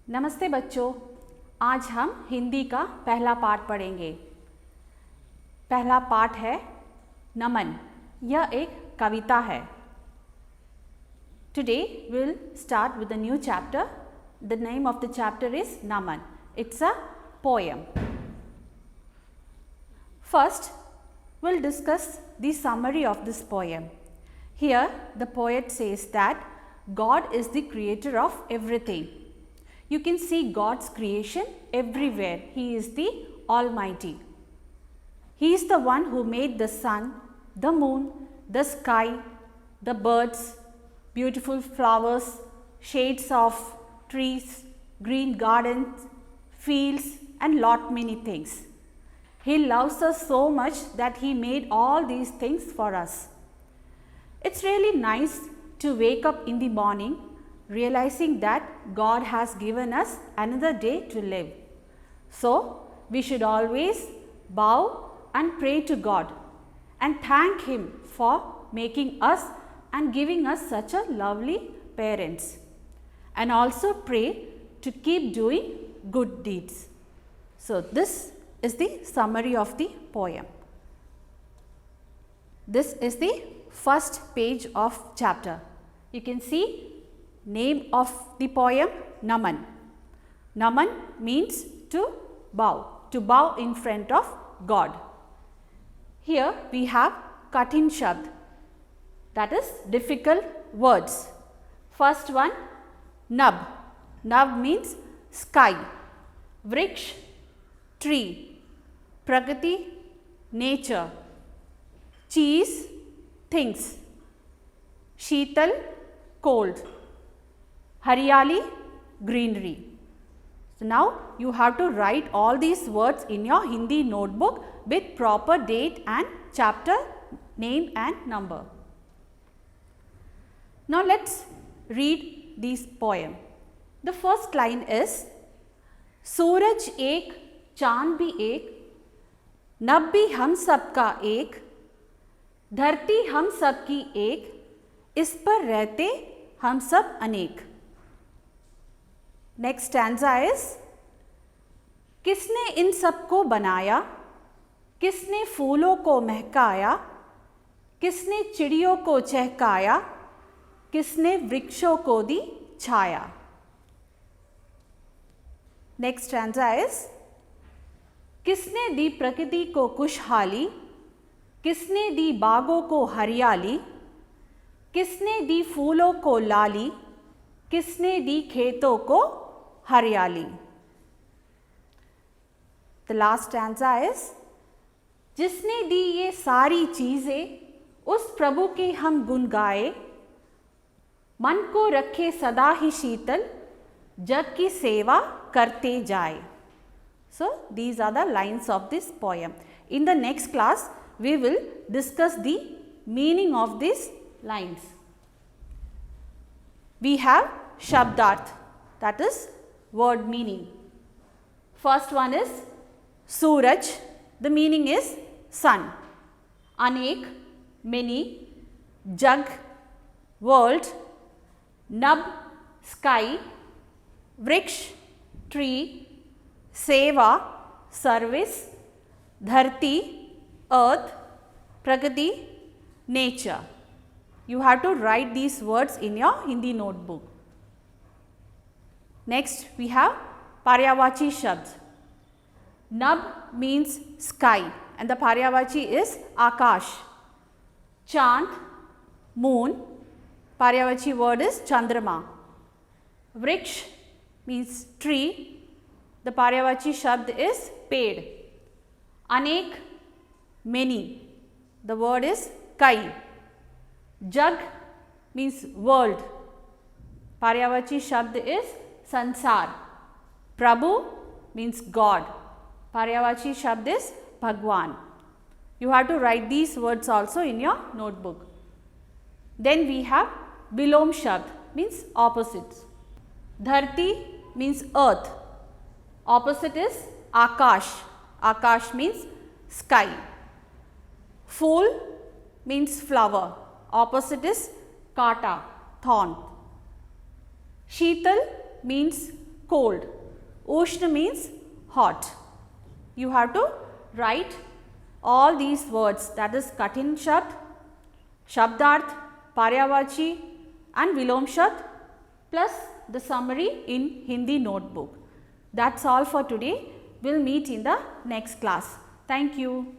नमस्ते बच्चों, आज हम हिंदी का पहला पाठ पढ़ेंगे। पहला पाठ है नमन। यह एक कविता है। Today we'll start with a new chapter. The name of the chapter is Naman. It's a poem. First, we'll discuss the summary of this poem. Here, the poet says that God is the creator of everything. You can see God's creation everywhere. He is the Almighty. He is the one who made the sun, the moon, the sky, the birds, beautiful flowers, shades of trees, green gardens, fields, and lot many things. He loves us so much that He made all these things for us. It's really nice to wake up in the morning realizing that God has given us another day to live. So, we should always bow and pray to God and thank Him for making us and giving us such a lovely parents, and also pray to keep doing good deeds. So, this is the summary of the poem. This is the first page of chapter. You can see name of the poem Naman. Naman means to bow in front of God. Here we have Kathin Shabd, that is difficult words. First one, Nab. Nab means sky. Vriksh, tree. Prakriti, nature. Cheese, things. Sheetal, cold. Haryali, greenery. So, now you have to write all these words in your Hindi notebook with proper date and chapter name and number. Now, let us read this poem. The first line is, सूरज एक, चांद भी एक, नभ भी हम सब का एक, धरती हम सब की एक, इस पर रहते हम सब अनेक. नेक्स्ट स्टैंजा इज, किसने इन सबको बनाया, किसने फूलों को महकाया, किसने चिड़ियों को चहकाया, किसने वृक्षों को दी छाया. नेक्स्ट स्टैंजा इज, किसने दी प्रकृति को खुशहाली, किसने दी बागों को हरियाली, किसने दी फूलों को लाली, किसने दी खेतों को हरियाली. The last stanza is, जिसने दी ये सारी चीजें उस प्रभु के हम गुण गाए, मन को रखे सदा ही शीतल, जग की सेवा करते जाए. So these are the lines of this poem. In the next class we will discuss the meaning of these lines. We have Shabdarth, that is word meaning. First one is Suraj, the meaning is sun. Anek, many. Jag, world. Nab, sky. Vriksh, tree. Seva, service. Dharti, earth. Prakriti, nature. You have to write these words in your Hindi notebook. Next we have Paryavachi Shabd. Nab means sky and the Paryavachi is Akash. Chand, moon. Paryavachi word is Chandrama. Vriksh means tree. The Paryavachi Shabd is Ped. Anek, many. The word is Kai. Jag means world. Paryavachi Shabd is Sansar. Prabhu means God. Paryavachi Shabd is Bhagwan. You have to write these words also in your notebook. Then we have Bilom Shabd, means opposites. Dharti means earth. Opposite is Akash. Akash means sky. Fool means flower. Opposite is Kata, thorn. Sheetal means cold. Ushna means hot. You have to write all these words, that is Katin Shabd, Shabdarth, Paryavachi and Vilom Shabd plus the summary in Hindi notebook. That's all for today. We'll meet in the next class. Thank you.